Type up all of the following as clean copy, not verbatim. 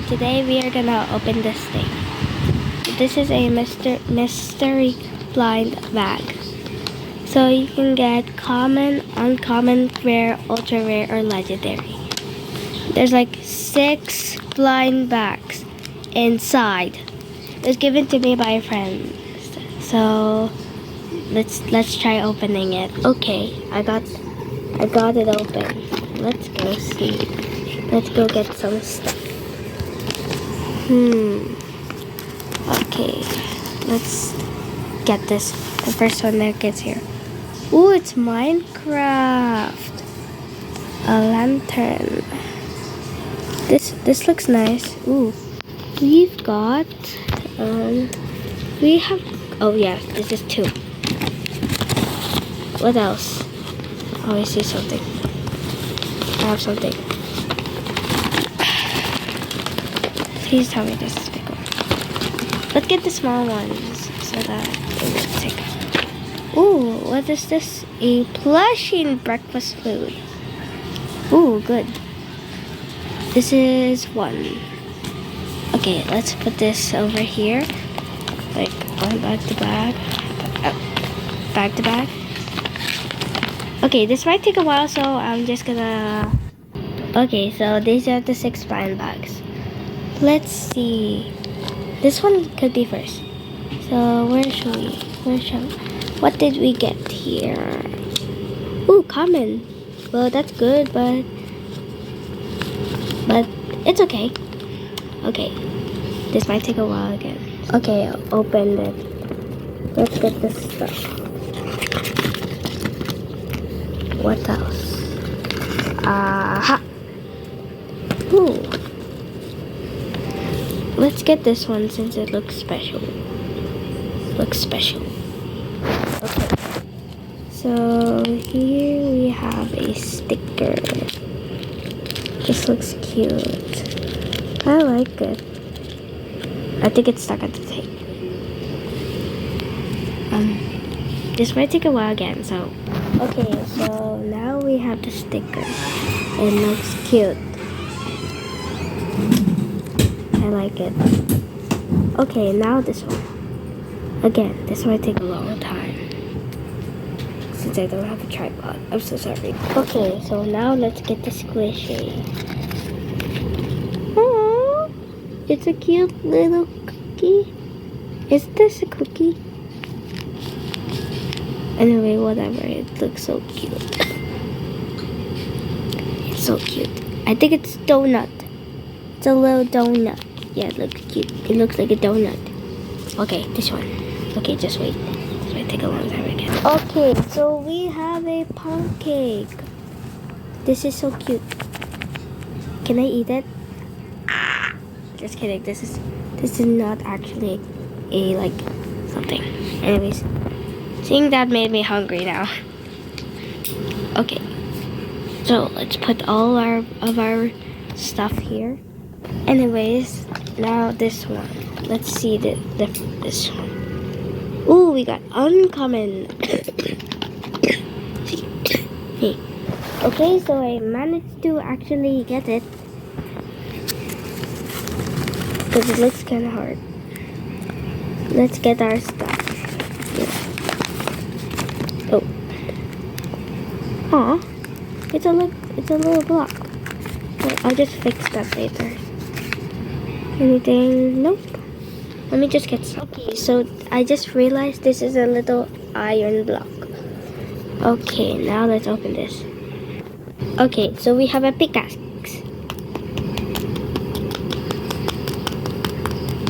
today we are gonna open this thing. This is a mystery blind bag. So you can get common, uncommon, rare, ultra rare, or legendary. There's like 6 blind bags inside. It was given to me by a friend. So let's try opening it. Okay, I got it open. Let's go see. Let's go get some stuff. Okay, let's get this. The first one that gets here. Ooh, it's Minecraft. A lantern. This looks nice. Ooh, we've got we have. Oh yeah, this is 2. What else? Oh, I see something. I have something. Please tell me this is big one. Let's get the small ones so that it will take. Ooh, what is this? A plushie breakfast food. Ooh, good. This is 1. Okay, let's put this over here. Like going back to bag. Back to bag. Okay, this might take a while, so I'm just gonna. Okay, so these are the 6 blind bags. Let's see. This one could be first. So where shall we? What did we get here? Ooh, common. Well, that's good, but it's okay. Okay, this might take a while again. Okay, I'll open it. Let's get this stuff. What else? Aha! Ooh. Let's get this one since it looks special. Okay. So here we have a sticker. This looks cute. I like it. I think it's stuck at the tape. This might take a while again, so. Okay, so now we have the sticker. It looks cute. I like it. Okay, now this one. Again, this might take a long time since I don't have a tripod. I'm so sorry. Okay, so now let's get the squishy. Aww, it's a cute little cookie. Is this a cookie? Anyway, whatever. It looks so cute. It's so cute. I think it's donut. It's a little donut. Yeah, it looks cute. It looks like a donut. Okay, this one. Okay, just wait. This might take a long time again. Okay, so we have a pancake. This is so cute. Can I eat it? Just kidding. This is not actually a like something. Anyways, seeing that made me hungry now. Okay, so let's put all of our stuff here. Anyways, now this one. Let's see this one. Ooh, we got uncommon. Okay, so I managed to actually get it. Because it looks kind of hard. Let's get our stuff. Yeah. Oh. Aw. It's a little block. Well, I'll just fix that later. Anything? Nope. Let me just get some. Okay, so I just realized this is a little iron block. Okay, now let's open this. Okay, so we have a pickaxe.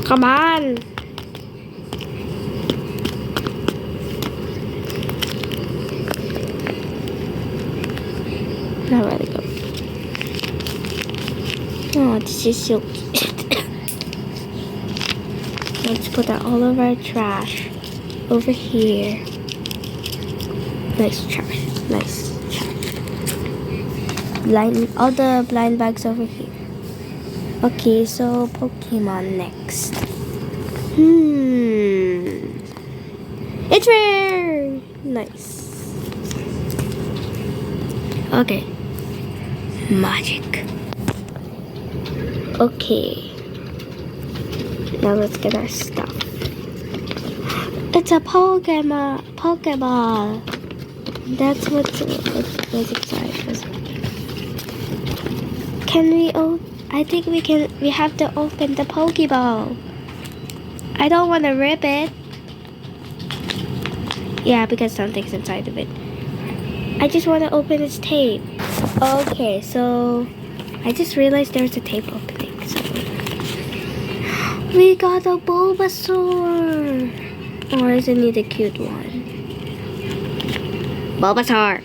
Come on! Now where to go? Oh, this is so cute. Let's put all of our trash over here. Nice trash. All the blind bags over here. Okay, so Pokemon next. It's rare! Nice. Okay. Magic. Okay, Now let's get our stuff. It's a Pokeball. That's what's inside. Can we I think we can. We have to open the Pokeball. I don't want to rip it. Yeah, because something's inside of it. I just want to open its tape. Okay, so I just realized there's a tape opening. So we got a Bulbasaur. Or isn't it a cute one? Bulbasaur.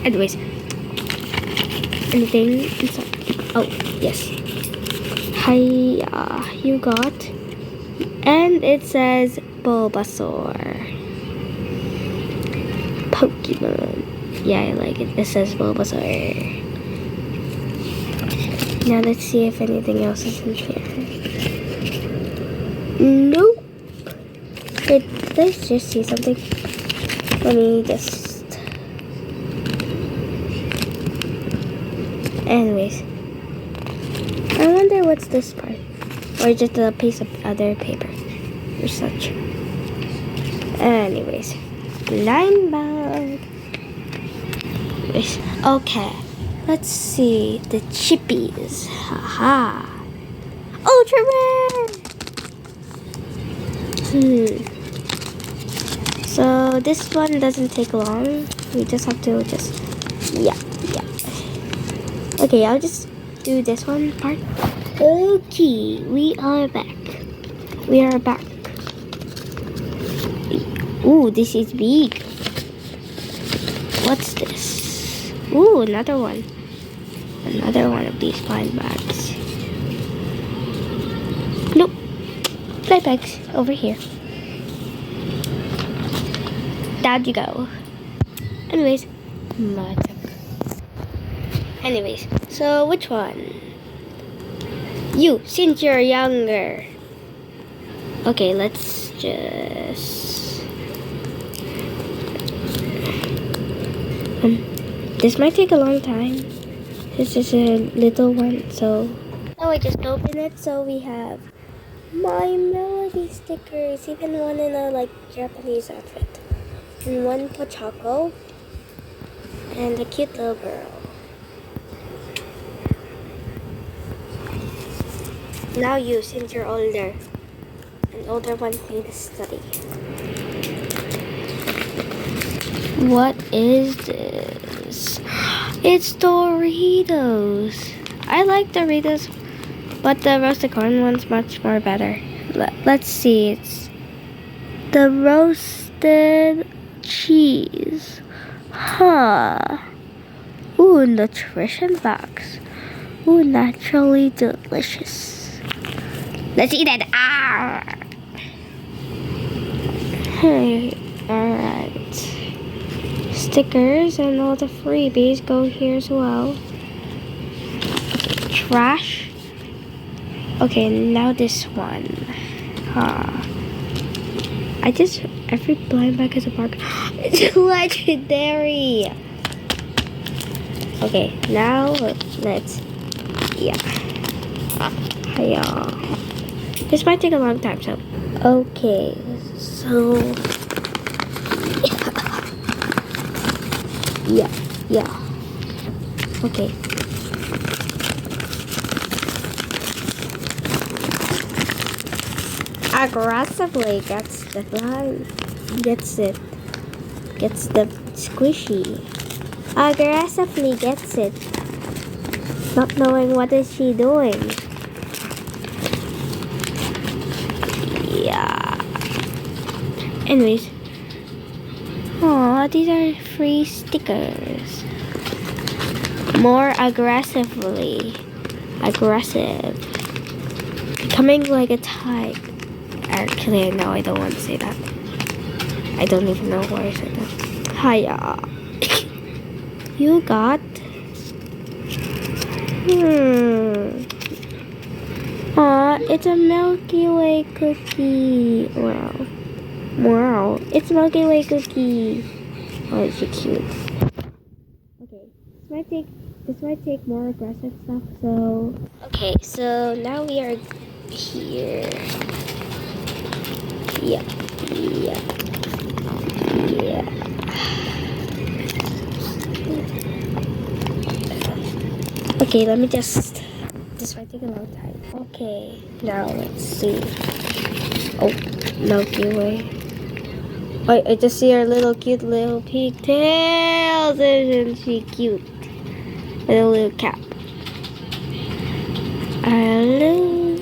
Anyways, anything inside? Oh, yes. Hiya, you got. And it says Bulbasaur. Pokemon. Yeah, I like it. It says Bulbasaur. Now let's see if anything else is in here. Nope. Did I just see something? Let me just... Anyways. I wonder what's this part. Or just a piece of other paper. Or such. Anyways. Blind bag. Okay. Let's see. The chippies. Haha. Ultra rare! So this one doesn't take long. We just have to yeah. Okay, I'll just do this one part. Okay, we are back. Ooh, this is big. What's this? Ooh, another one. Another one of these blind bags. Nope. Play bags over here. Down you go. Anyways, so which one? You, since you're younger. Okay, let's just... this might take a long time. This is a little one, so... Now I just open it, so we have My Melody stickers. Even one in a, Japanese outfit. And one Pochako. And a cute little girl. Now you, since you're older. An older one need to study. What is this? It's Doritos. I like Doritos, but the roasted corn one's much more better. Let's see. It's the roasted cheese. Huh. Ooh, nutrition box. Ooh, naturally delicious. Let's eat it. Ah. Hey, alright. Stickers and all the freebies go here as well. Trash. Okay, now this one. Every blind bag has a barcode. It's legendary. Okay, now let's, this might take a long time, so. Okay, so. Yeah. Okay. Aggressively gets the blind. Gets the squishy. Aggressively gets it. Not knowing what is she doing. Yeah. Anyways. Aw, these are free stickers. More aggressively. Aggressive. Becoming like a type. Actually, no, I don't want to say that. I don't even know why I said that. Hiya. You got... Aw, it's a Milky Way cookie. Wow. It's a Milky Way cookie. Oh, is she cute? Okay. This might take this might take more aggressive stuff. So okay, so now we are here. Yep, yep, yeah. Okay, let me just. This might take a long time. Okay, now let's see. Oh, Milky Way. I just see her little cute little pigtails. Isn't she cute? With a little cap. Hello.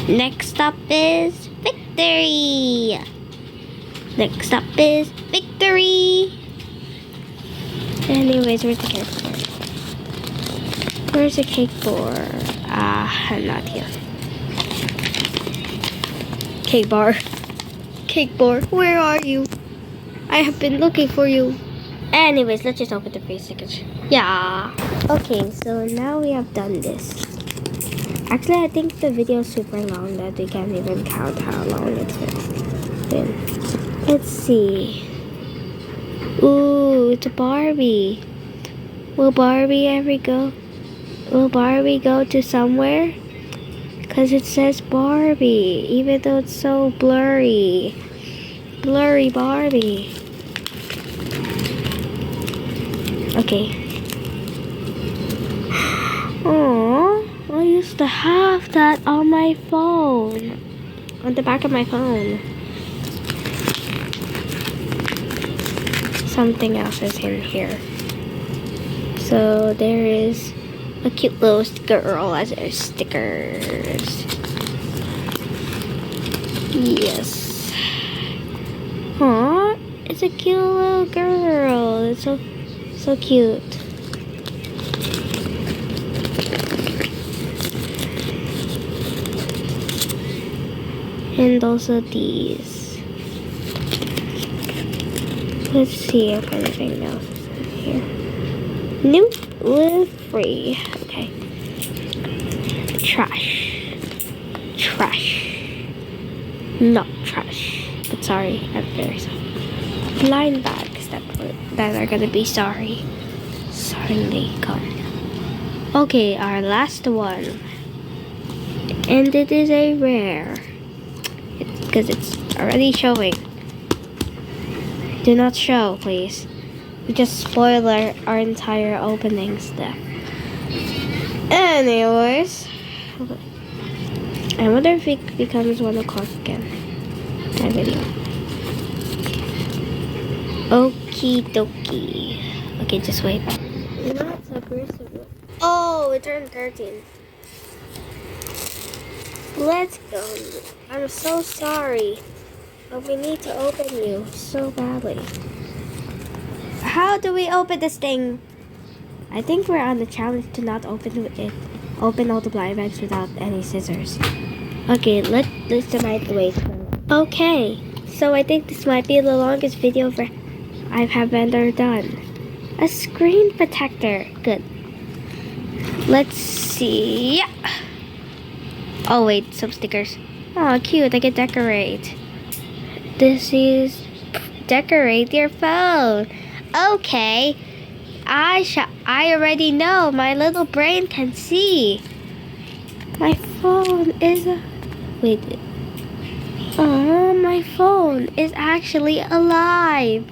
Next up is victory. Next up is victory. Anyways, where's the cake board? Where's the cake board? Not here. Cake bar. Cake board, where are you? I have been looking for you. Anyways, let's just open the face tickets. Yeah. Okay, so now we have done this. Actually, I think the video is super long that we can't even count how long it's been. Let's see. Ooh, it's a Barbie. Will Barbie ever go? Will Barbie go to somewhere? Because it says Barbie, even though it's so blurry. Blurry Barbie. Okay. Oh, I used to have that on my phone. On the back of my phone. Something else is in here. So there is a cute little girl as her stickers. Yes. Aw, it's a cute little girl. It's so cute. And also these. Let's see if anything else is in here. Nope, live free. Okay. Trash. Trash. Not trash. But sorry, I'm very sorry. Blind bags that are gonna be sorry. Sorry, come. Okay, our last one. And it is a rare. Because it's already showing. Do not show, please. We just spoil our entire opening step. Anyways. I wonder if it becomes 1 o'clock again. That video. Okie dokie. Okay, just wait. Not so aggressive. Oh, it turned 13. Let's go. I'm so sorry. But we need to open you so badly. How do we open this thing? I think we're on the challenge to not open it. Open all the blind bags without any scissors. Okay, let's might wait. Okay, so I think this might be the longest video I have ever done. A screen protector. Good. Let's see. Yeah. Oh wait, some stickers. Oh, cute. I can decorate. This is decorate your phone. Okay. I already know. My little brain can see. My phone is wait. Oh, my phone is actually alive.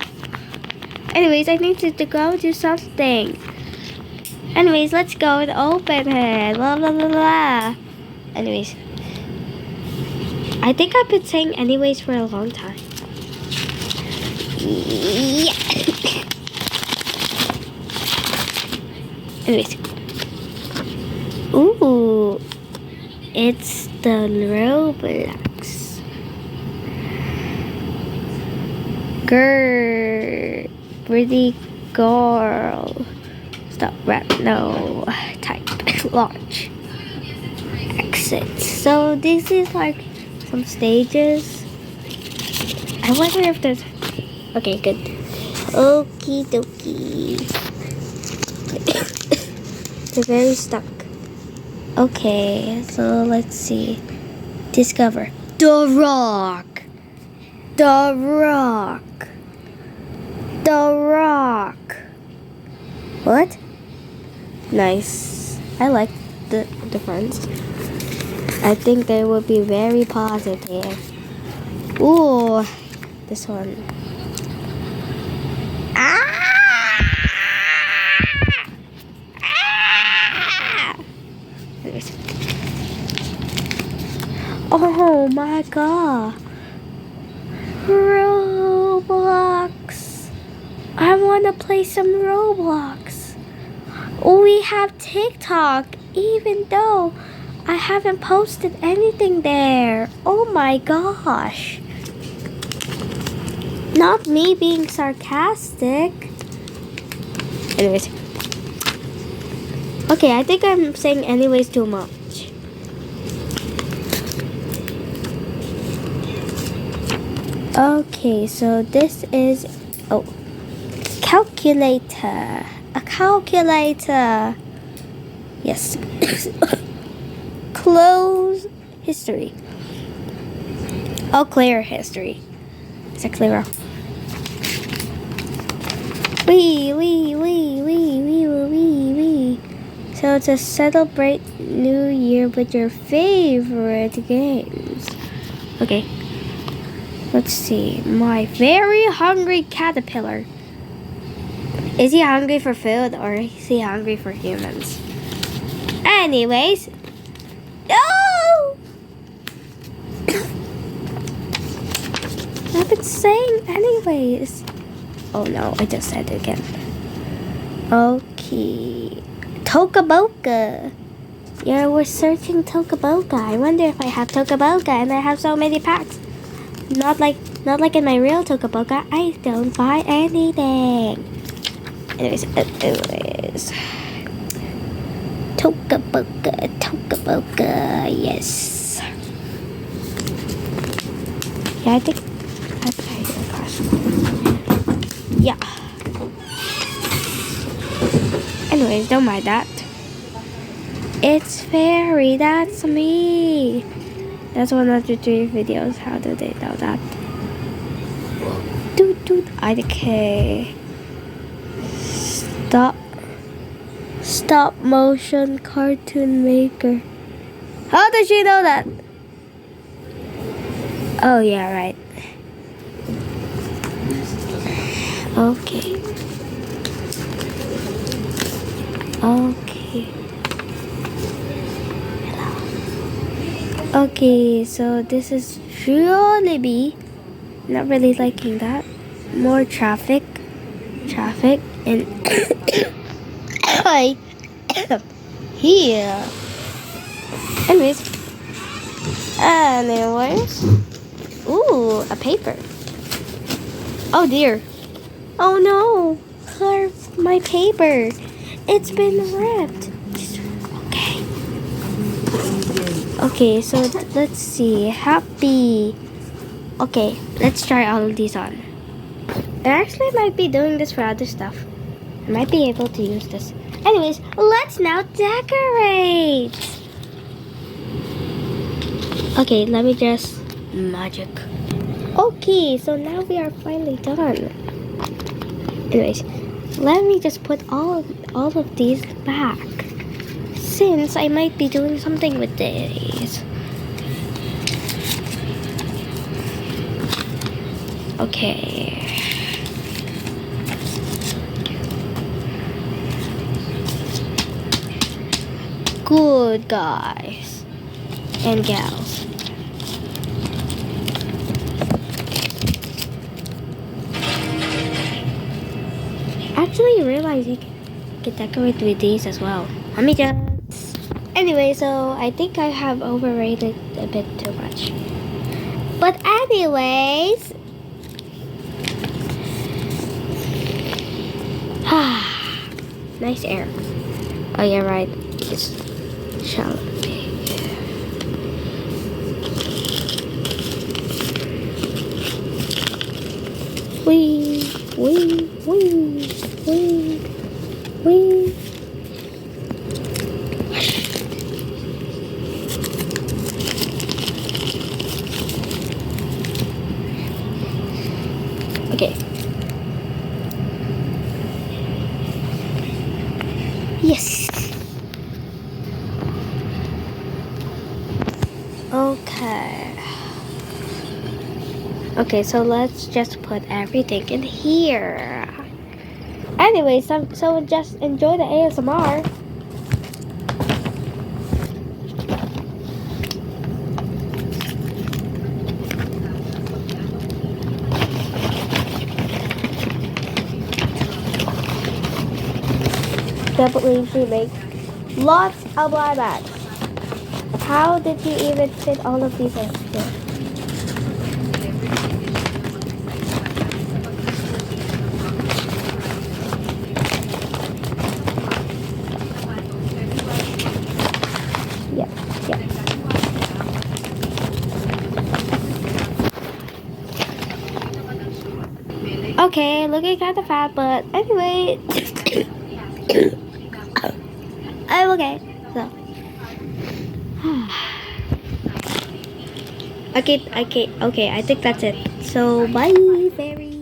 Anyways, I need to go do something. Anyways, let's go and open it. Blah blah blah blah. Anyways, I think I've been saying anyways for a long time. Yeah. Anyways. Ooh. It's the Roblox. Grrr. Pretty girl. Stop rap. No. Type. Launch. Exit. So this is like some stages. I wonder if there's... Okay, good. Okie dokie. They're very stuck. Okay, so let's see. Discover. The Rock. The Rock. The Rock. What? Nice. I like the friends. I think they will be very positive. Ooh, this one. Ah! Ah! Oh my god. Roblox. I want to play some Roblox. We have TikTok, even though I haven't posted anything there. Oh my gosh. Not me being sarcastic. Anyways. Okay, I think I'm saying anyways too much. Okay, so this is calculator. A calculator. Yes. Close history. Oh, clear history. Is it clear? Wee. So to celebrate New Year with your favorite games. Okay. Let's see. My very hungry caterpillar. Is he hungry for food or is he hungry for humans? Anyways. No! I've been saying anyways. Oh no, I just said it again. Okay. Tokaboka. Yeah, we're searching Tokaboka. I wonder if I have Tokaboka and I have so many packs. Not like in my real Tokaboka. I don't buy anything. Anyways. Tokaboka, yes. Yeah, I think that's yeah. Anyways, don't mind that. It's fairy, that's me. That's 103 videos. How do they know that? Okay. Stop motion cartoon maker. How does she know that? Oh yeah, right. Okay. Okay, so this is Jollibee. Not really liking that. More traffic, and I here. Anyways, ooh, a paper. Oh dear. Oh no, my paper. It's been ripped. Okay, so let's see. Happy. Okay, let's try all of these on. I actually might be doing this for other stuff. I might be able to use this. Anyways, let's now decorate. Okay, let me just magic. Okay, so now we are finally done. Anyways, let me just put all of these back, since I might be doing something with these. Okay. Good guys and gals. Actually, you realize you can decorate with these as well. Let me just. Anyway, so I think I have overrated a bit too much. But anyways. Nice air. Oh yeah, right. It's shallow. Wee. Okay. Okay. Okay, so let's just put everything in here. Anyway, so just enjoy the ASMR. Can't believe we make lots of blind bags. How did you even fit all of these in here? Yeah, yeah. Okay, looking kind of fat, but anyway, I'm okay. So, okay, I think that's it. So, bye, fairy.